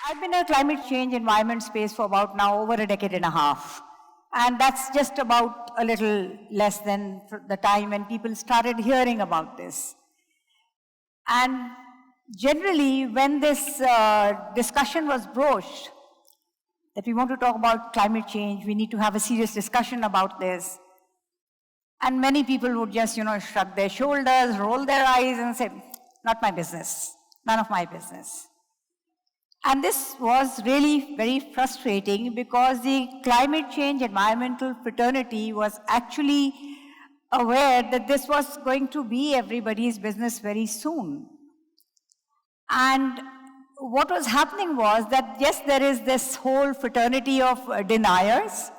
I've been in a climate change environment space for about now over a decade and a half. And that's just about a little less than the time when people started hearing about this. And generally, when this discussion was broached, that we want to talk about climate change, we need to have a serious discussion about this. And many people would just, shrug their shoulders, roll their eyes and say, not my business, none of my business. And this was really very frustrating because the climate change environmental fraternity was actually aware that this was going to be everybody's business very soon. And what was happening was that, yes, there is this whole fraternity of deniers,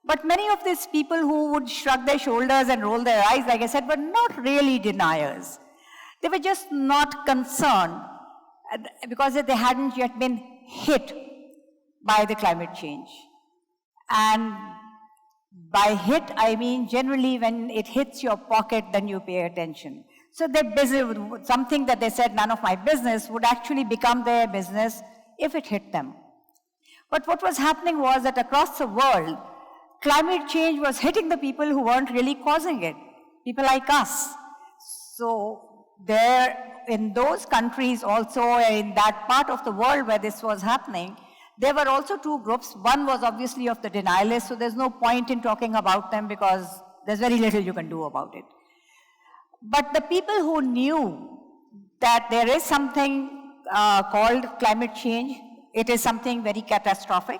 but many of these people who would shrug their shoulders and roll their eyes, like I said, were not really deniers. They were just not concerned because they hadn't yet been hit by the climate change. And by hit, I mean generally when it hits your pocket, then you pay attention. So they're busy with something that they said, none of my business, would actually become their business if it hit them. But what was happening was that across the world, climate change was hitting the people who weren't really causing it, people like us. So there, in those countries also, in that part of the world where this was happening, there were also two groups. One was obviously of the denialists, so there's no point in talking about them because there's very little you can do about it. But the people who knew that there is something called climate change, it is something very catastrophic,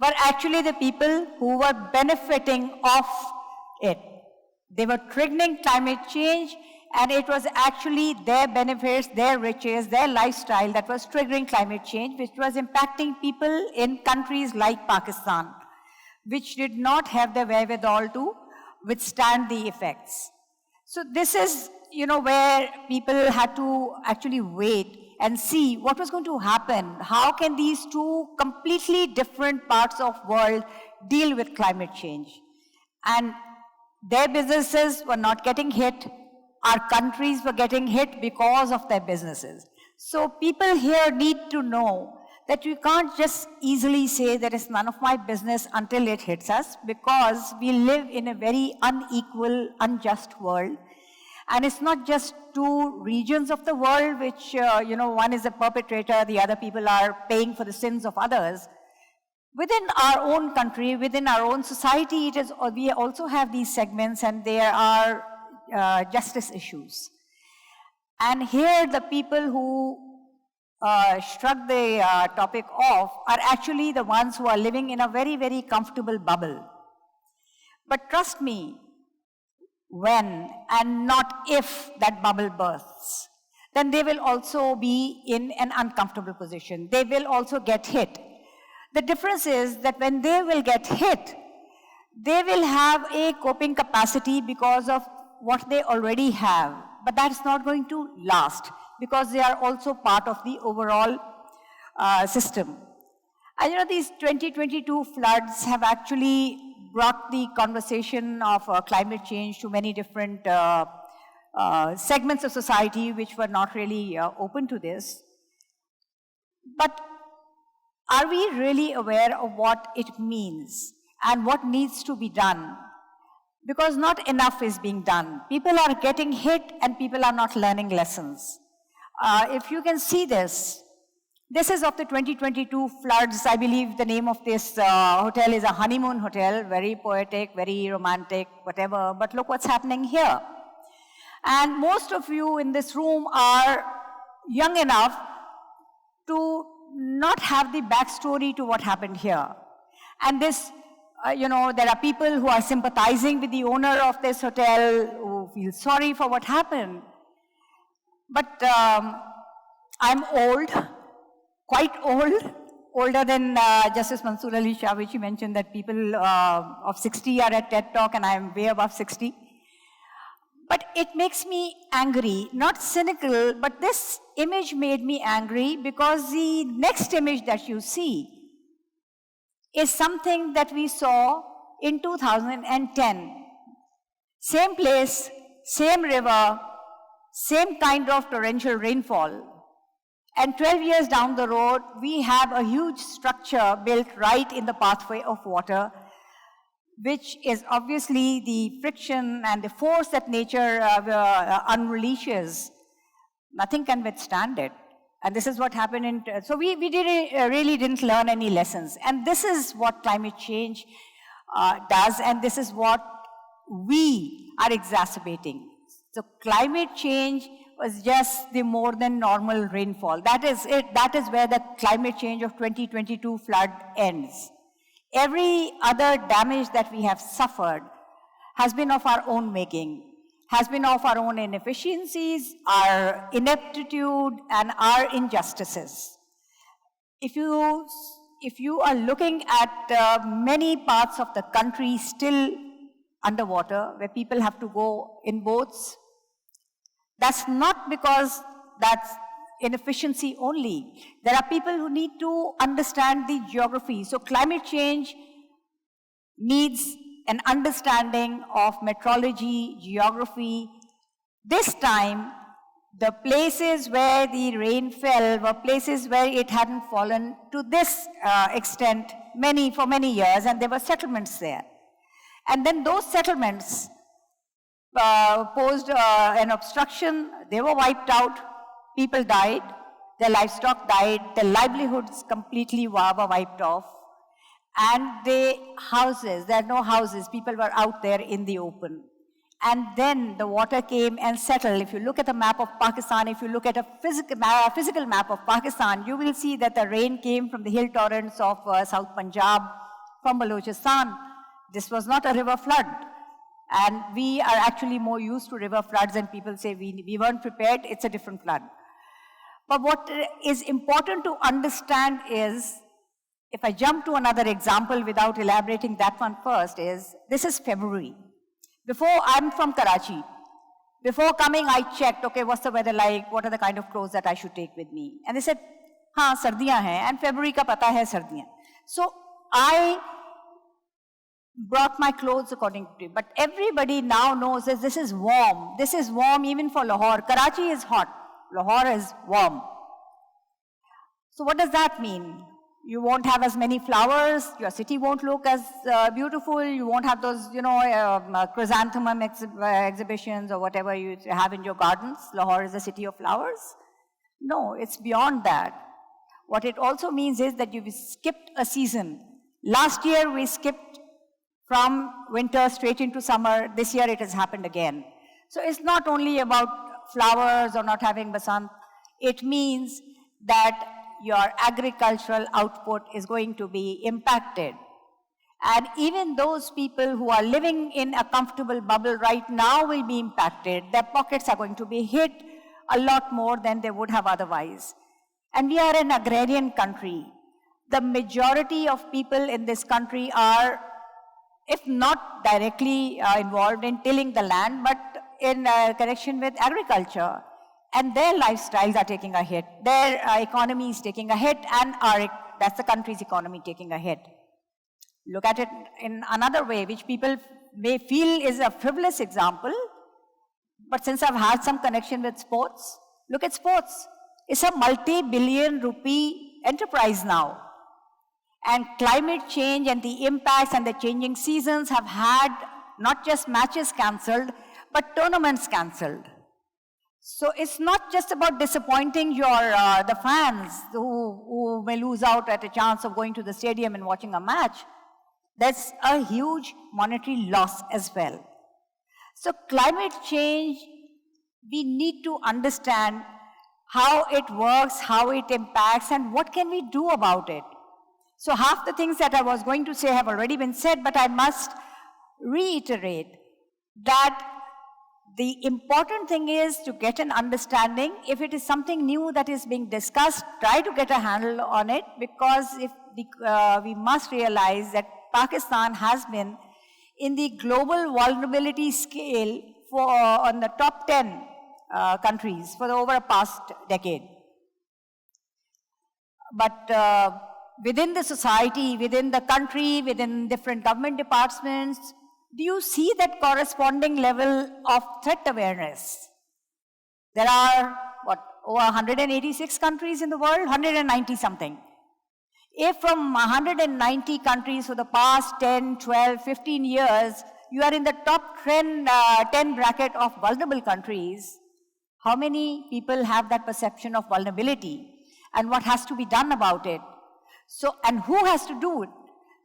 were actually the people who were benefiting off it. They were triggering climate change, and it was actually their benefits, their riches, their lifestyle that was triggering climate change, which was impacting people in countries like Pakistan, which did not have the wherewithal to withstand the effects. So this is, where people had to actually wait and see what was going to happen. How can these two completely different parts of the world deal with climate change? And their businesses were not getting hit. Our countries were getting hit because of their businesses. So people here need to know that you can't just easily say that it's none of my business until it hits us, because we live in a very unequal, unjust world. And it's not just two regions of the world which, one is a perpetrator, the other people are paying for the sins of others. Within our own country, within our own society, we also have these segments, and there are justice issues. And here the people who shrug the topic off are actually the ones who are living in a very, very comfortable bubble. But trust me, when and not if that bubble bursts, then they will also be in an uncomfortable position. They will also get hit. The difference is that when they will get hit, they will have a coping capacity because of what they already have, but that's not going to last because they are also part of the overall system. And these 2022 floods have actually brought the conversation of climate change to many different segments of society which were not really open to this. But are we really aware of what it means and what needs to be done? Because not enough is being done. People are getting hit and people are not learning lessons. If you can see this is of the 2022 floods. I believe the name of this hotel is a honeymoon hotel, very poetic, very romantic, whatever, but look what's happening here. And most of you in this room are young enough to not have the backstory to what happened here. And this, there are people who are sympathizing with the owner of this hotel, who feel sorry for what happened. But I'm old, quite old, older than Justice Mansoor Ali Shah, which he mentioned that people of 60 are at TED Talk and I'm way above 60. But it makes me angry, not cynical, but this image made me angry because the next image that you see is something that we saw in 2010. Same place, same river, same kind of torrential rainfall. And 12 years down the road, we have a huge structure built right in the pathway of water, which is obviously the friction and the force that nature unleashes. Nothing can withstand it. And this is what happened so we really didn't learn any lessons. And this is what climate change does, and this is what we are exacerbating. So climate change was just the more than normal rainfall. That is it. That is where the climate change of 2022 flood ends. Every other damage that we have suffered has been of our own making, has been of our own inefficiencies, our ineptitude, and our injustices. If you are looking at many parts of the country still underwater, where people have to go in boats, that's not because that's inefficiency only. There are people who need to understand the geography. So climate change needs an understanding of meteorology, geography. This time, the places where the rain fell were places where it hadn't fallen to this extent for many years, and there were settlements there. And then those settlements posed an obstruction. They were wiped out. People died. Their livestock died. Their livelihoods completely were wiped off. And there are no houses. People were out there in the open. And then the water came and settled. If you look at the map of Pakistan, if you look at a physical map of Pakistan, you will see that the rain came from the hill torrents of South Punjab, from Balochistan. This was not a river flood. And we are actually more used to river floods, and people say we weren't prepared. It's a different flood. But what is important to understand is, if I jump to another example without elaborating that one first, is this is February. I'm from Karachi. Before coming, I checked, okay, what's the weather like? What are the kind of clothes that I should take with me? And they said, हाँ, सर्दियाँ हैं, and February का पता है सर्दियाँ. So I brought my clothes according to it. But everybody now knows that this is warm. This is warm even for Lahore. Karachi is hot. Lahore is warm. So what does that mean? You won't have as many flowers. Your city won't look as beautiful. You won't have those, chrysanthemum exhibitions or whatever you have in your gardens. Lahore is a city of flowers. No, it's beyond that. What it also means is that you've skipped a season. Last year we skipped from winter straight into summer. This year it has happened again. So it's not only about flowers or not having basant. It means that your agricultural output is going to be impacted. And even those people who are living in a comfortable bubble right now will be impacted. Their pockets are going to be hit a lot more than they would have otherwise. And we are an agrarian country. The majority of people in this country are, if not directly involved in tilling the land, but in connection with agriculture. And their lifestyles are taking a hit. Their economy is taking a hit, and that's the country's economy taking a hit. Look at it in another way, which people may feel is a frivolous example, but since I've had some connection with sports, look at sports. It's a multi-billion rupee enterprise now. And climate change and the impacts and the changing seasons have had not just matches cancelled, but tournaments cancelled. So it's not just about disappointing the fans who may lose out at a chance of going to the stadium and watching a match. That's a huge monetary loss as well. So climate change, we need to understand how it works, how it impacts, and what can we do about it. So half the things that I was going to say have already been said, but I must reiterate that the important thing is to get an understanding. If it is something new that is being discussed, try to get a handle on it, because we must realize that Pakistan has been in the global vulnerability scale on the top 10 countries for over a past decade. But within the society, within the country, within different government departments, do you see that corresponding level of threat awareness? There are, over 186 countries in the world, 190 something. If from 190 countries for the past 10, 12, 15 years, you are in the top 10 bracket of vulnerable countries, how many people have that perception of vulnerability? And what has to be done about it? So, and who has to do it?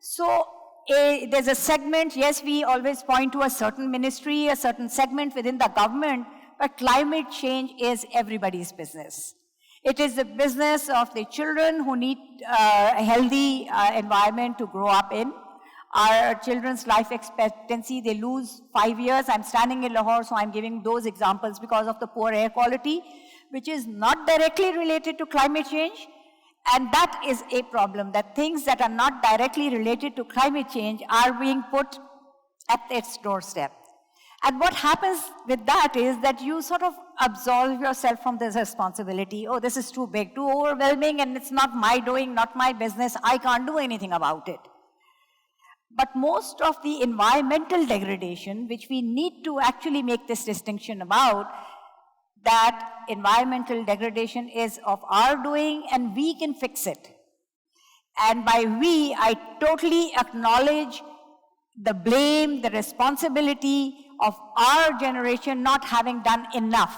So, there's a segment, yes, we always point to a certain ministry, a certain segment within the government, but climate change is everybody's business. It is the business of the children who need a healthy environment to grow up in. Our children's life expectancy, they lose 5 years. I'm standing in Lahore, so I'm giving those examples because of the poor air quality, which is not directly related to climate change. And that is a problem, that things that are not directly related to climate change are being put at its doorstep. And what happens with that is that you sort of absolve yourself from this responsibility. Oh, this is too big, too overwhelming, and it's not my doing, not my business. I can't do anything about it. But most of the environmental degradation, which we need to actually make this distinction about, that environmental degradation is of our doing and we can fix it. And by we, I totally acknowledge the blame, the responsibility of our generation not having done enough.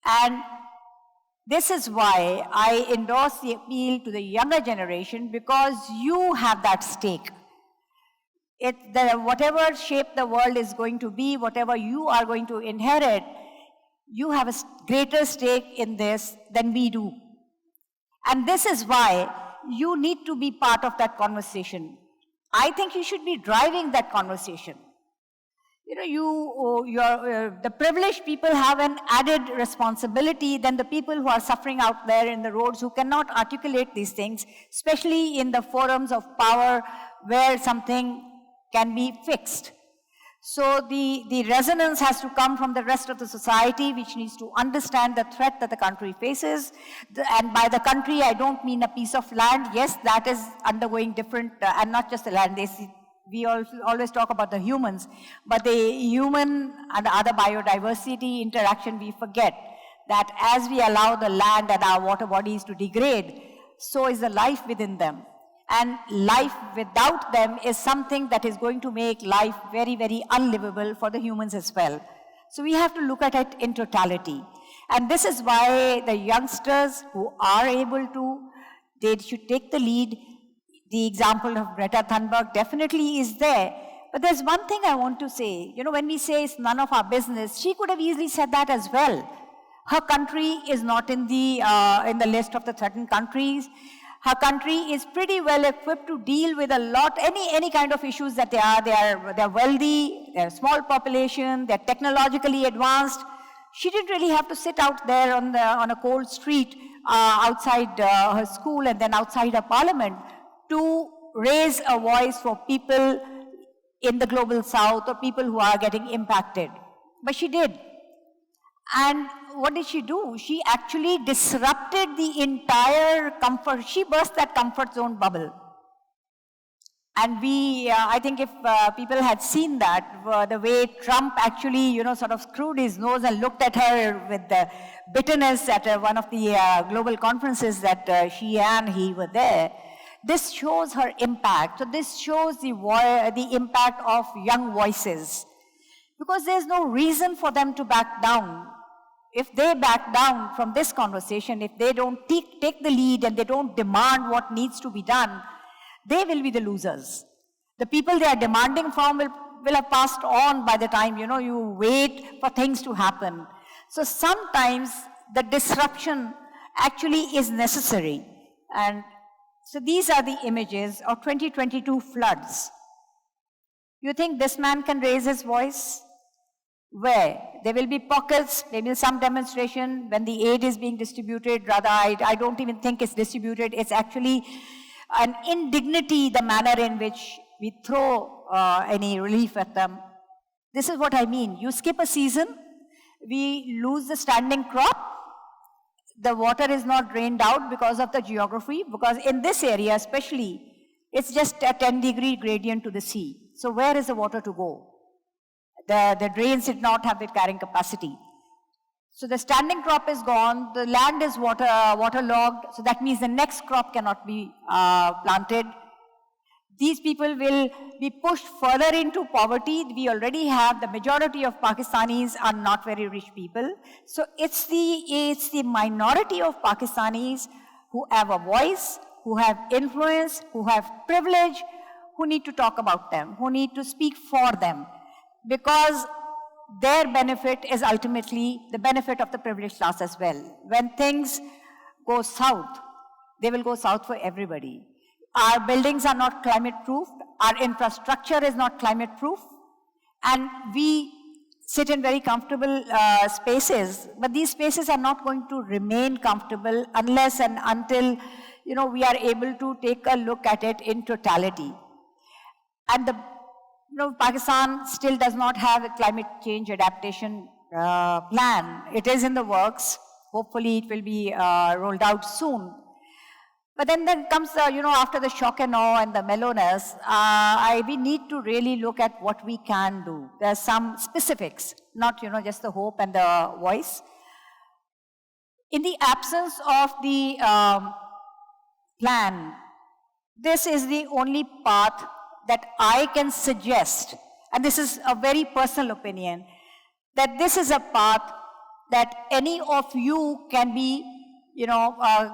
And this is why I endorse the appeal to the younger generation, because you have that stake. Whatever shape the world is going to be, whatever you are going to inherit, you have a greater stake in this than we do. And this is why you need to be part of that conversation. I think you should be driving that conversation. You know, the privileged people have an added responsibility than the people who are suffering out there in the roads, who cannot articulate these things, especially in the forums of power where something can be fixed. So the resonance has to come from the rest of the society, which needs to understand the threat that the country faces. And by the country, I don't mean a piece of land. Yes, that is undergoing different, and not just the land. We always talk about the humans, but the human and the other biodiversity interaction, we forget that as we allow the land and our water bodies to degrade, so is the life within them. And life without them is something that is going to make life very, very unlivable for the humans as well. So we have to look at it in totality. And this is why the youngsters who are able to, they should take the lead. The example of Greta Thunberg definitely is there. But there's one thing I want to say. You know, when we say it's none of our business, she could have easily said that as well. Her country is not in the list of the threatened countries. Her country is pretty well equipped to deal with a lot, any kind of issues that they're wealthy, they're a small population, they're technologically advanced. She didn't really have to sit out there on a cold street outside her school and then outside her parliament to raise a voice for people in the global south or people who are getting impacted. But she did. And what did she do? She actually disrupted the entire comfort. She burst that comfort zone bubble. And I think if people had seen that, the way Trump actually, sort of screwed his nose and looked at her with the bitterness at one of the global conferences that she and he were there, this shows her impact. So this shows the impact of young voices. Because there's no reason for them to back down. If they back down from this conversation, if they don't take the lead and they don't demand what needs to be done, they will be the losers. The people they are demanding from will have passed on by the time, you wait for things to happen. So sometimes the disruption actually is necessary. And so these are the images of 2022 floods. You think this man can raise his voice? Where? There will be pockets, maybe some demonstration when the aid is being distributed. Rather, I don't even think it's distributed. It's actually an indignity, the manner in which we throw any relief at them. This is what I mean. You skip a season, we lose the standing crop. The water is not drained out because of the geography, because in this area especially, it's just a 10-degree gradient to the sea. So where is the water to go? The drains did not have the carrying capacity. So the standing crop is gone, the land is waterlogged, so that means the next crop cannot be planted. These people will be pushed further into poverty. We already have the majority of Pakistanis are not very rich people. So it's the minority of Pakistanis who have a voice, who have influence, who have privilege, who need to talk about them, who need to speak for them. Because their benefit is ultimately the benefit of the privileged class as well. When things go south, they will go south for everybody. Our buildings are not climate-proof, our infrastructure is not climate-proof, and we sit in very comfortable spaces, but these spaces are not going to remain comfortable unless and until we are able to take a look at it in totality. And Pakistan still does not have a climate change adaptation plan. It is in the works. Hopefully it will be rolled out soon. But then comes, after the shock and awe and the mellowness, we need to really look at what we can do. There are some specifics, not, just the hope and the voice. In the absence of the plan, this is the only path that I can suggest, and this is a very personal opinion, that this is a path that any of you can be,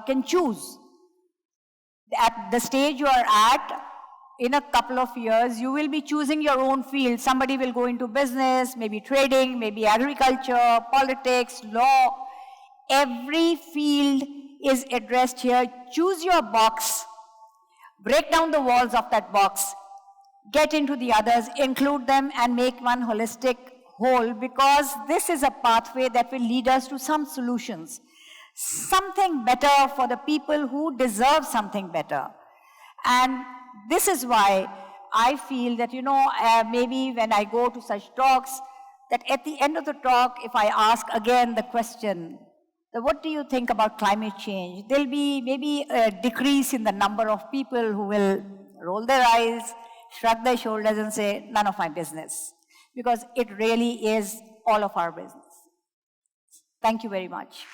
can choose. At the stage you are at, in a couple of years, you will be choosing your own field. Somebody will go into business, maybe trading, maybe agriculture, politics, law. Every field is addressed here. Choose your box, break down the walls of that box, get into the others, include them, and make one holistic whole, because this is a pathway that will lead us to some solutions. Something better for the people who deserve something better. And this is why I feel that, maybe when I go to such talks, that at the end of the talk, if I ask again the question, what do you think about climate change? There'll be maybe a decrease in the number of people who will roll their eyes, shrug their shoulders and say, none of my business. Because it really is all of our business. Thank you very much.